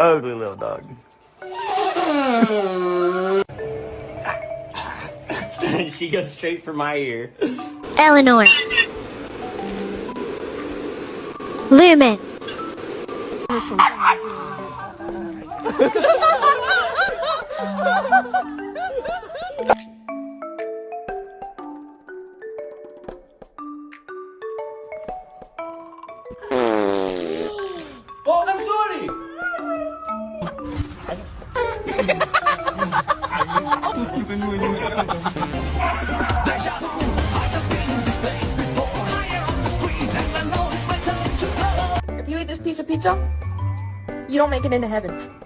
ugly little dog. She goes straight for my ear. Eleanor. Lumen. Oh, I'm sorry! If you eat this piece of pizza, you don't make it into heaven.